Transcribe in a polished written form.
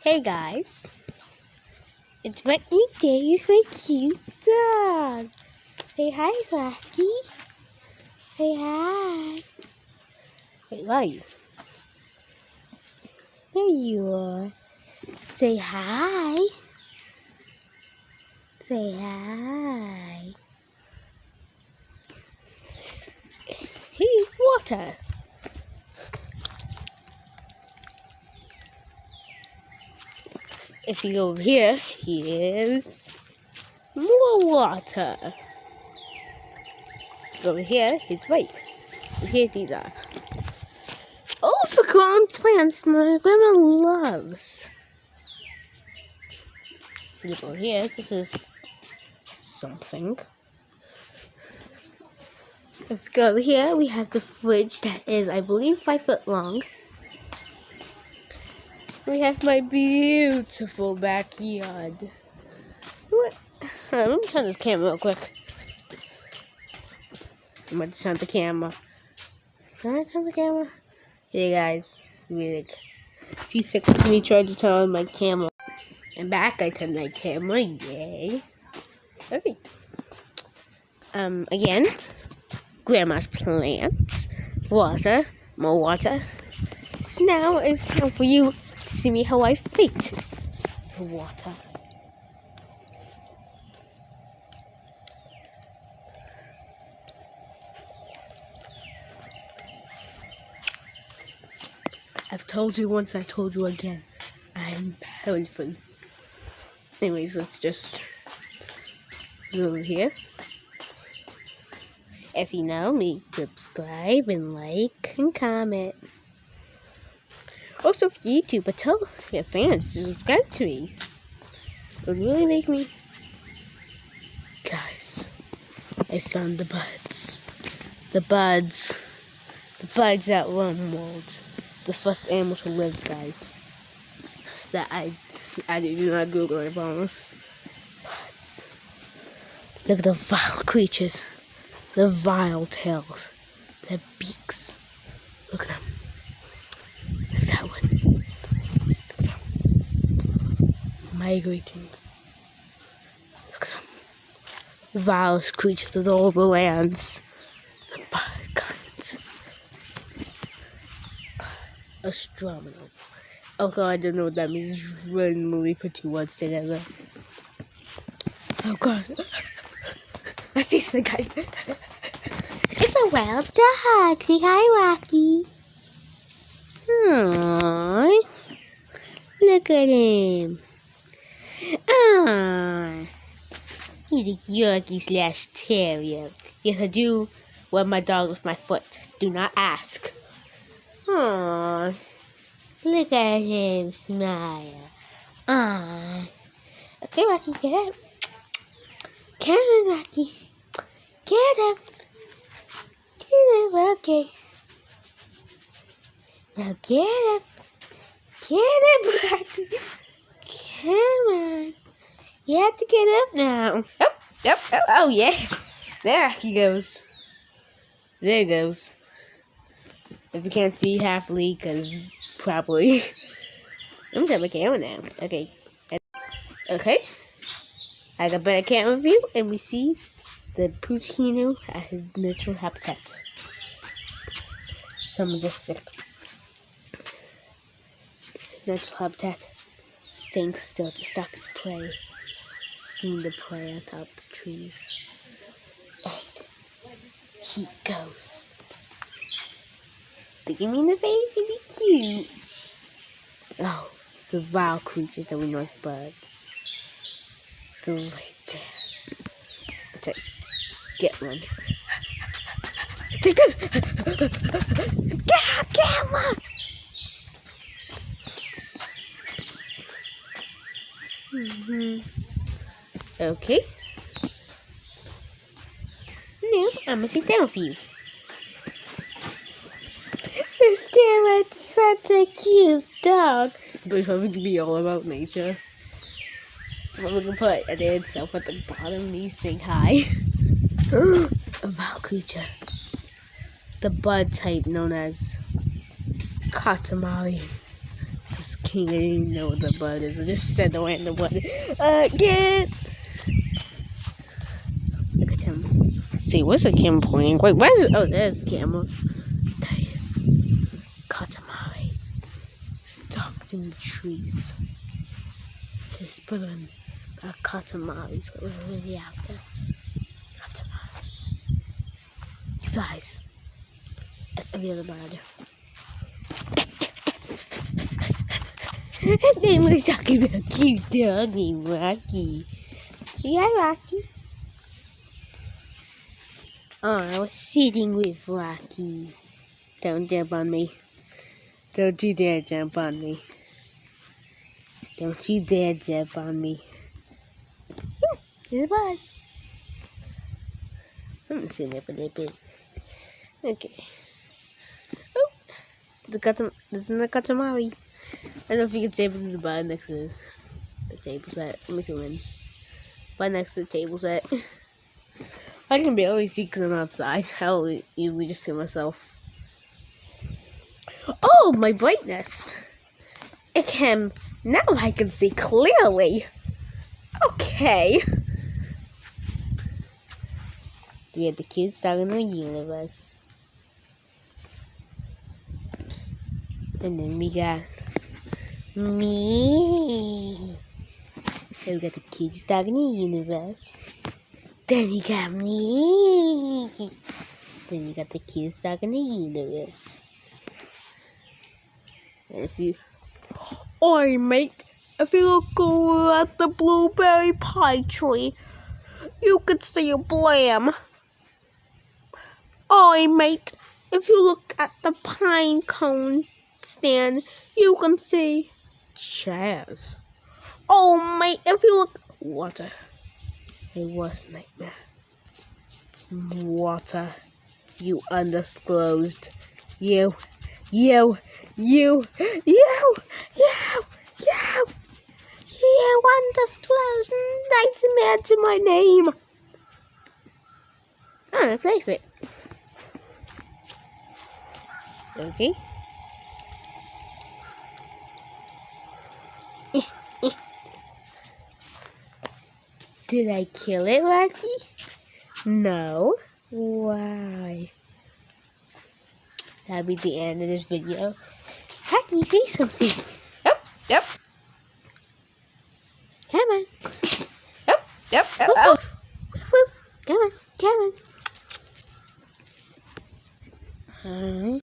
Hey guys, it's my new day with my cute dog. Say hi, Rocky. Say hi. Wait, where are you? There you are. Say hi. Say hi. Here's water. If you go over here, here's more water. Over here, it's white. And here these are. Overgrown plants my grandma loves. If you go here, this is something. If we go over here, we have the fridge that is, I believe, 5 foot long. We have my beautiful backyard. What? Let me turn this camera real quick. I'm going to turn the camera. Can I turn the camera? Hey guys, it's gonna be like a few seconds for me trying to turn on my camera. I'm back, I turned my camera, yay. Okay. Again, Grandma's plants, water, more water. So now it's time for you to see me how I fit the water. I've told you once, I told you again. I'm having fun. Anyways, let's just go over here. If you know me, subscribe and like and comment. Also for YouTube, but tell your fans to subscribe to me. It would really make me... Guys, I found the buds. The buds that run wild. The first animal to live, guys. That I do not Google, I promise. Buds. Look at the vile creatures. The vile tails. Their beaks. Look at them. Look at that one. Look at them. Migrating. Look at them. Vilest creatures of all the lands. The bud kinds. Astronomical. Although I don't know what that means. Just randomly put two words together. Oh god. I see some guys. It's a wild dog. Say hi, Rocky. Aww. Look at him. Aww. He's a Yorkie / terrier. Yes, I do rub my dog with my foot. Do not ask. Aww. Look at him smile. Aww. Okay, Rocky, get up. Come on, Rocky. Get up. Get up, okay. Now get up. Get up, Rocky. Come on. You have to get up now. Oh, yeah. There he goes. There he goes. If you can't see happily, because probably. I'm gonna have a camera now. Okay. Okay. I got a better camera view, and we see the Poutine at his natural habitat. Some just natural habitat, staying still to stop his prey. Seeing the prey on top of the trees. And he goes. Look at me in the face, it'd be cute. Oh, the vile creatures that we know as buds. They're right there. Let's get one. Take this! Get one! Okay. Now, I'm gonna sit down for you. This is such a cute dog. But it's probably gonna be all about nature. What we can put at itself at the bottom, these saying hi. A vile creature. The bud type known as Katamari. This king. I didn't even know what the bud is. I just said the random one. Again! Look at him. See, what's the camera pointing? Wait, where is it? Oh, there's the camera. There he is. Katamari. Stuck in the trees. His brother and Katamari, but we're really out there. Katamari. He flies. At every other bird. And then we're talking about cute doggy Rocky. Yeah, Rocky. Oh, I was sitting with Rocky. Don't jump on me. Don't you dare jump on me. Don't you dare jump on me. Here's a bud. I'm gonna sit there for a little bit. Okay. Oh, there's another Katamari. I don't know if you can say it the bud next to the table set. Let me zoom in. Bud next to the table set. I can barely see because I'm outside. I'll usually just see myself. Oh, my brightness! Now I can see clearly. Okay. We had the kids stuck in the universe. And then we got me. Then we got the kids stuck in the universe. Then we got me. Then we got the kids stuck in the universe. And if you... Oi, mate. If you look over at the blueberry pie tree, you could see a blam. Oi, mate. If you look at the pine cone stand, you can see Chaz. Oh, mate. If you look... Water. It was nightmare. Water. You undisclosed. You undisclosed nightmare to my name. Oh, I play it. Okay. Did I kill it, Rocky? No. Why? That'll be the end of this video. Rocky, say something. Oh, yep. Come on. Oh, yep. Oh. Come on.